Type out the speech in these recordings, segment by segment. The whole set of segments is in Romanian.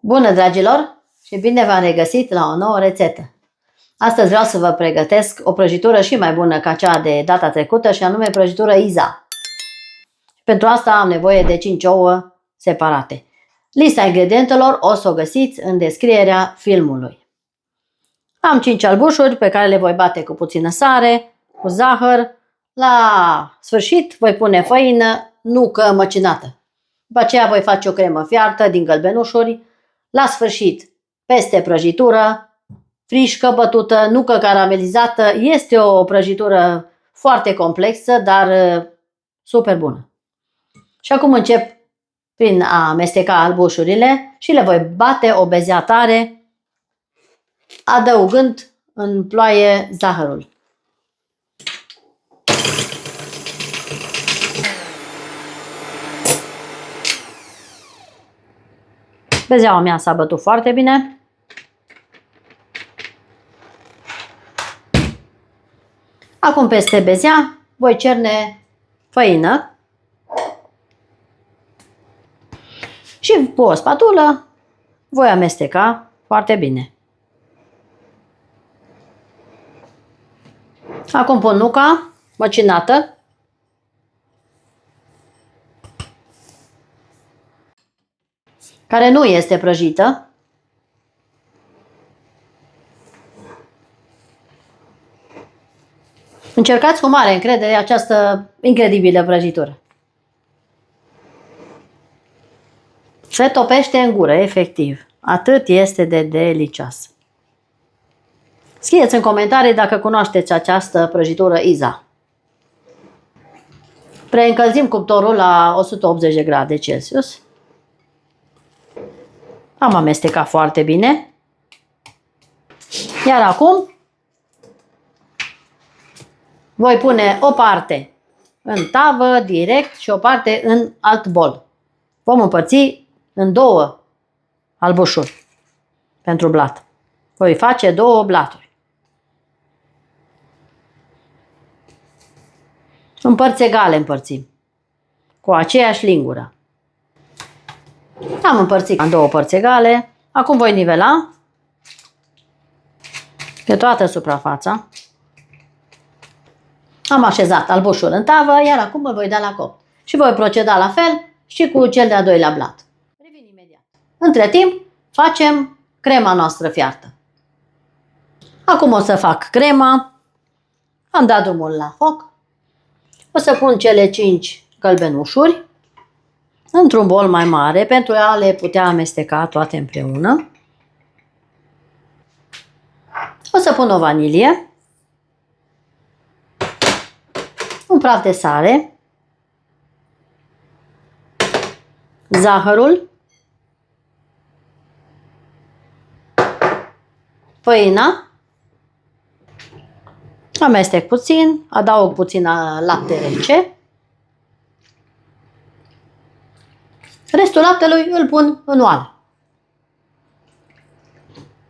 Bună, dragilor, și bine v-am regăsit la o nouă rețetă. Astăzi vreau să vă pregătesc o prăjitură și mai bună ca cea de data trecută, și anume prăjitură Iza. Pentru asta am nevoie de 5 ouă separate. Lista ingredientelor o să o găsiți în descrierea filmului. Am 5 albușuri pe care le voi bate cu puțină sare, cu zahăr. La sfârșit voi pune făină, nucă măcinată. După aceea voi face o cremă fiartă din gălbenușuri. La sfârșit, peste prăjitură, frișcă bătută, nucă caramelizată. Este o prăjitură foarte complexă, dar super bună. Și acum încep prin a amesteca albușurile și le voi bate o bezea tare, adăugând în ploaie zahărul. Bezeaua mea s-a bătut foarte bine. Acum peste bezea voi cerne făină și cu o spatulă voi amesteca foarte bine. Acum pun nuca măcinată. Care nu este prăjită. Încercați cu mare încredere această incredibilă prăjitură. Se topește în gură, efectiv. Atât este de delicioasă. Scrieți în comentarii dacă cunoașteți această prăjitură Iza. Preîncălzim cuptorul la 180 de grade Celsius. Am amestecat foarte bine. Iar acum voi pune o parte în tavă direct și o parte în alt bol. Vom împărți în două albușuri pentru blat. Voi face două blaturi. În părți egale împărțim, cu aceeași lingură. Am împărțit în două părți egale. Acum voi nivela pe toată suprafața. Am așezat albușul în tavă, iar acum îl voi da la copt. Și voi proceda la fel și cu cel de-al doilea blat. Revin imediat. Între timp facem crema noastră fiartă. Acum o să fac crema. Am dat drumul la foc. O să pun cele 5 gălbenușuri într-un bol mai mare pentru a le putea amesteca toate împreună. O să pun o vanilie, un praf de sare, zahărul, făina, amestec puțin, adaug puțin lapte rece. Restul laptelui îl pun în oală.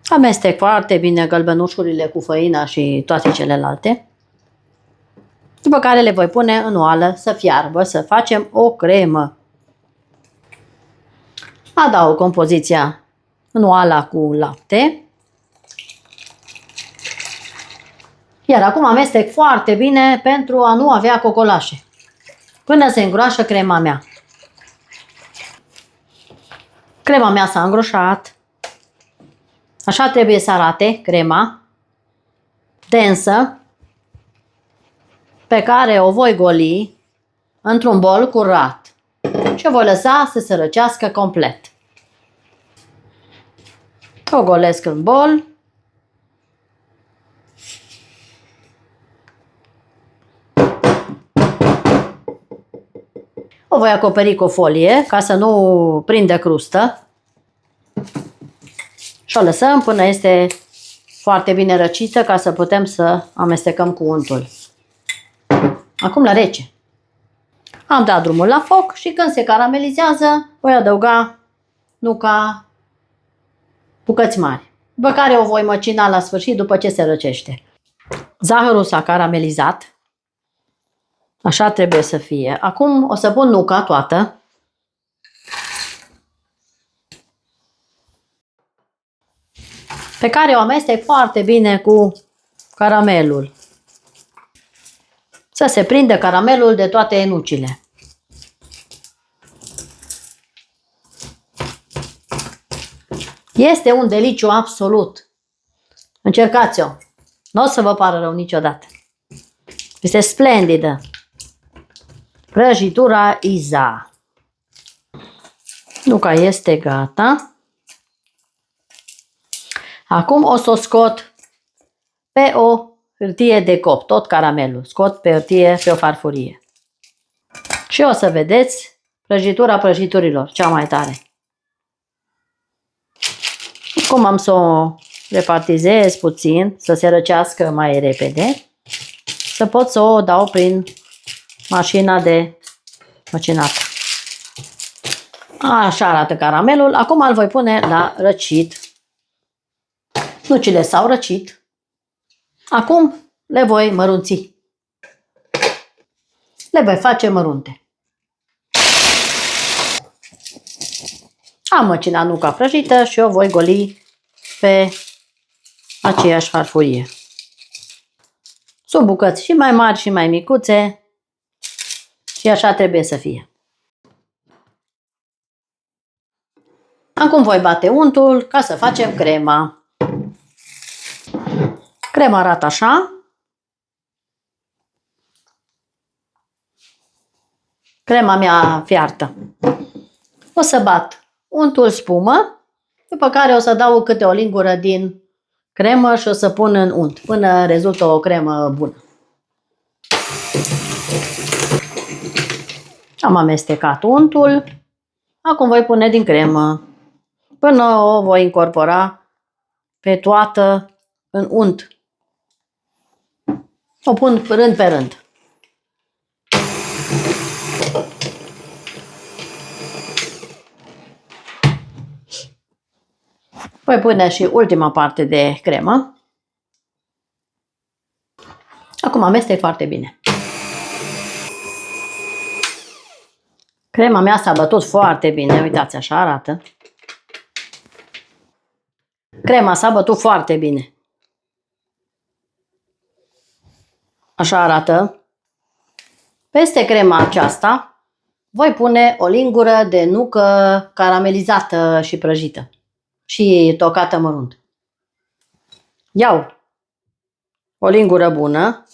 Amestec foarte bine gălbenușurile cu făina și toate celelalte. După care le voi pune în oală să fiarbă, să facem o cremă. Adaug compoziția în oala cu lapte. Iar acum amestec foarte bine pentru a nu avea cocolașe, până se îngroașă crema mea. Crema mea s-a îngroșat. Așa trebuie să arate crema, densă, pe care o voi goli într-un bol curat și o voi lăsa să se răcească complet. O golesc în bol. O voi acoperi cu o folie ca să nu prindă crustă. Și o lăsăm până este foarte bine răcită ca să putem să amestecăm cu untul. Acum la rece. Am dat drumul la foc și când se caramelizează voi adăuga nuca bucăți mari, după care o voi măcina la sfârșit după ce se răcește. Zahărul s-a caramelizat. Așa trebuie să fie. Acum o să pun nuca toată. pe care o amestec foarte bine cu caramelul. Să se prindă caramelul de toate nucile. Este un deliciu absolut. Încercați-o. Nu o să vă pară rău niciodată. Este splendidă. Prăjitura Iza. Nuca este gata. Acum o să o scot pe o hârtie de copt, tot caramelul. Scot pe hârtie, pe o farfurie. Și o să vedeți prăjitura prăjiturilor, cea mai tare. Cum am să o repartizez puțin, să se răcească mai repede, să pot să o dau prin mașina de măcinat. Așa arată caramelul. Acum îl voi pune la răcit. Nucile s-au răcit. Acum le voi mărunți. Le voi face mărunte. Am măcinat nuca prăjită și o voi goli pe aceeași farfurie. Sunt bucăți și mai mari și mai micuțe și așa trebuie să fie. Acum voi bate untul ca să facem crema. Crema arată așa. Crema mea fiartă. O să bat untul spumă, după care o să dau câte o lingură din cremă și o să pun în unt, până rezultă o cremă bună. Am amestecat untul, acum voi pune din cremă, până o voi incorpora pe toată în unt. O pun rând pe rând. Voi pune și ultima parte de cremă. Acum amestec foarte bine. Crema mea s-a bătut foarte bine. Uitați, așa arată. Crema s-a bătut foarte bine. Așa arată. Peste crema aceasta voi pune o lingură de nucă caramelizată și prăjită și tocată mărunt. Iau o lingură bună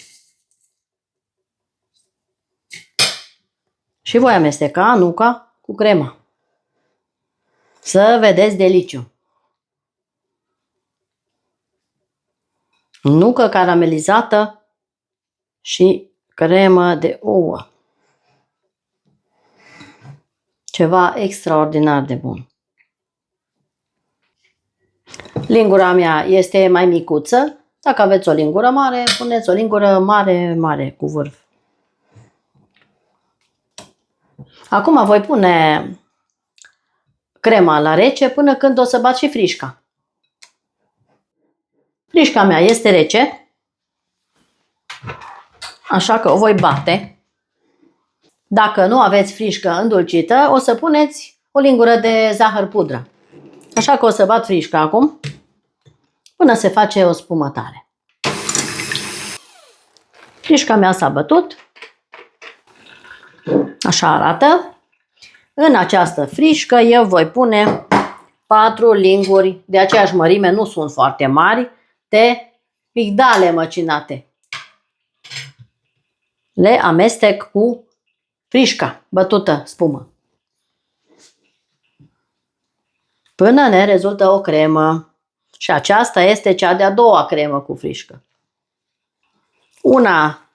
și voi amesteca nuca cu crema. Să vedeți deliciu. Nucă caramelizată și cremă de ouă. Ceva extraordinar de bun. Lingura mea este mai micuță. Dacă aveți o lingură mare, puneți o lingură mare, mare, cu vârf. Acum voi pune crema la rece până când o să bat și frișca. Frișca mea este rece, așa că o voi bate. Dacă nu aveți frișcă îndulcită, o să puneți o lingură de zahăr pudră. Așa că o să bat frișca acum până se face o spumătare. Frișca mea s-a bătut. Așa arată. În această frișcă eu voi pune 4 linguri de aceeași mărime, nu sunt foarte mari, de migdale măcinate. Le amestec cu frișca bătută, spumă. Până ne rezultă o cremă. Și aceasta este cea de-a doua cremă cu frișcă. Una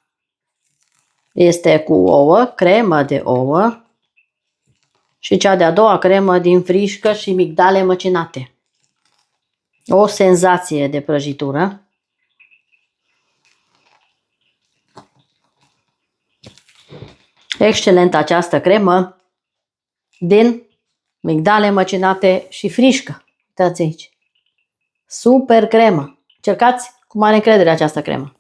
este cu ouă, cremă de ouă. Și cea de-a doua cremă din frișcă și migdale măcinate. O senzație de prăjitură. Excelentă această cremă din migdale măcinate și frișcă. Uitați aici. Super cremă. Încercați cu mare încredere această cremă.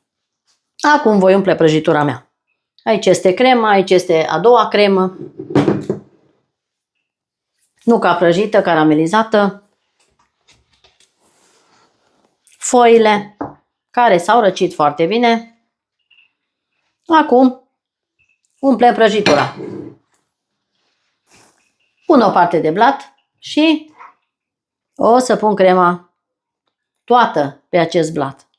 Acum voi umple prăjitura mea. Aici este crema, aici este a doua cremă. Nuca prăjită, caramelizată. foile care s-au răcit foarte bine. Acum umplem prăjitura. Pun o parte de blat și o să pun crema toată pe acest blat.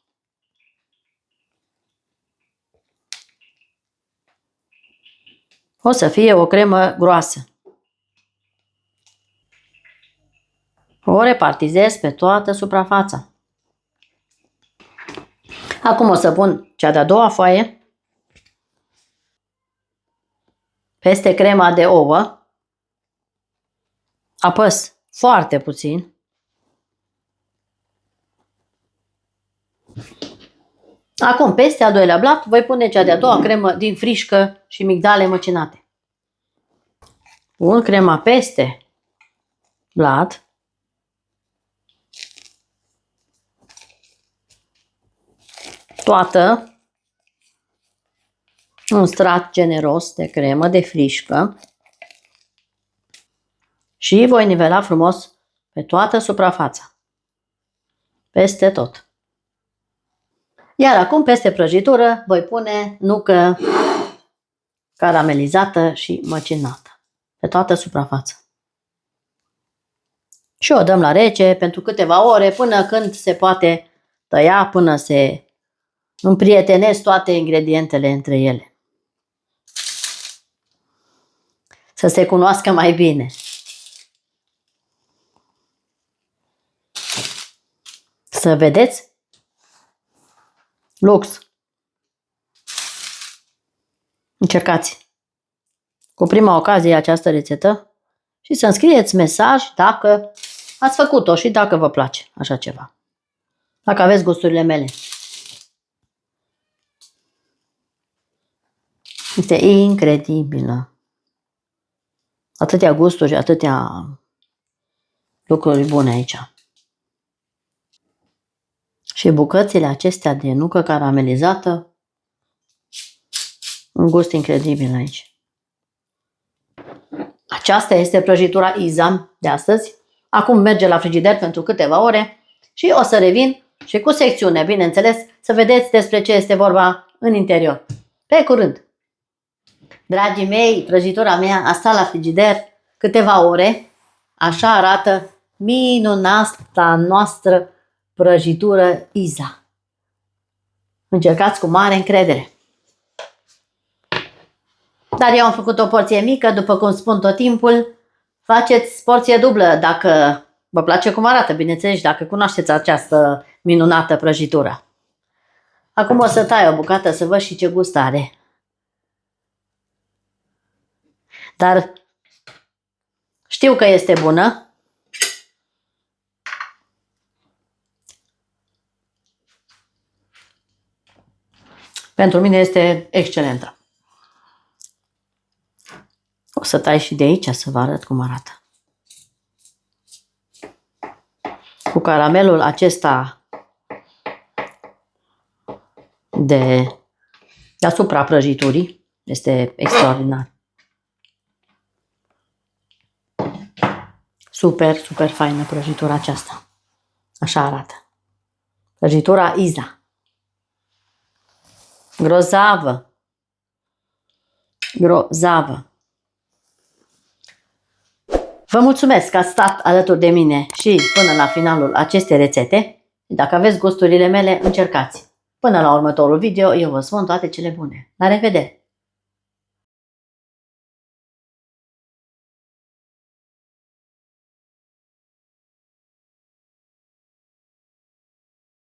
O să fie o cremă groasă. O repartizez pe toată suprafața. Acum o să pun cea de-a doua foaie peste crema de ouă. Apăs foarte puțin. Acum, peste al doilea blat, voi pune cea de-a doua cremă din frișcă și migdale măcinate. Pun crema peste blat. Toată. Un strat generos de cremă de frișcă. Și voi nivela frumos pe toată suprafața. Peste tot. Iar acum peste prăjitură voi pune nucă caramelizată și măcinată pe toată suprafața. Și o dăm la rece pentru câteva ore până când se poate tăia, până se împrietenesc toate ingredientele între ele. Să se cunoască mai bine. Să vedeți? Lux! Încercați cu prima ocazie această rețetă și să-mi scrieți mesaj dacă ați făcut-o și dacă vă place așa ceva. Dacă aveți gusturile mele. Este incredibilă. Atâtea gusturi, atâtea lucruri bune aici. Și bucățile acestea de nucă caramelizată, un gust incredibil aici. Aceasta este prăjitura Iza de astăzi. Acum merge la frigider pentru câteva ore și o să revin și cu secțiune, bineînțeles, să vedeți despre ce este vorba în interior. Pe curând! Dragii mei, prăjitura mea a stat la frigider câteva ore. Așa arată minunata noastră prăjitură Iza. Încercați cu mare încredere. Dar eu am făcut o porție mică, după cum spun tot timpul. Faceți porție dublă dacă vă place cum arată, bineînțeles, dacă cunoașteți această minunată prăjitură. Acum o să tai o bucată să văd și ce gust are. Dar știu că este bună. Pentru mine este excelentă. O să tai și de aici să vă arăt cum arată. Cu caramelul acesta deasupra prăjiturii. Este extraordinar. Super, super faină prăjitura aceasta. Așa arată. Prăjitura Iza. Grozavă. Grozavă. Vă mulțumesc că ați stat alături de mine și până la finalul acestei rețete. Dacă aveți gusturile mele, încercați. Până la următorul video, eu vă spun toate cele bune. La revedere!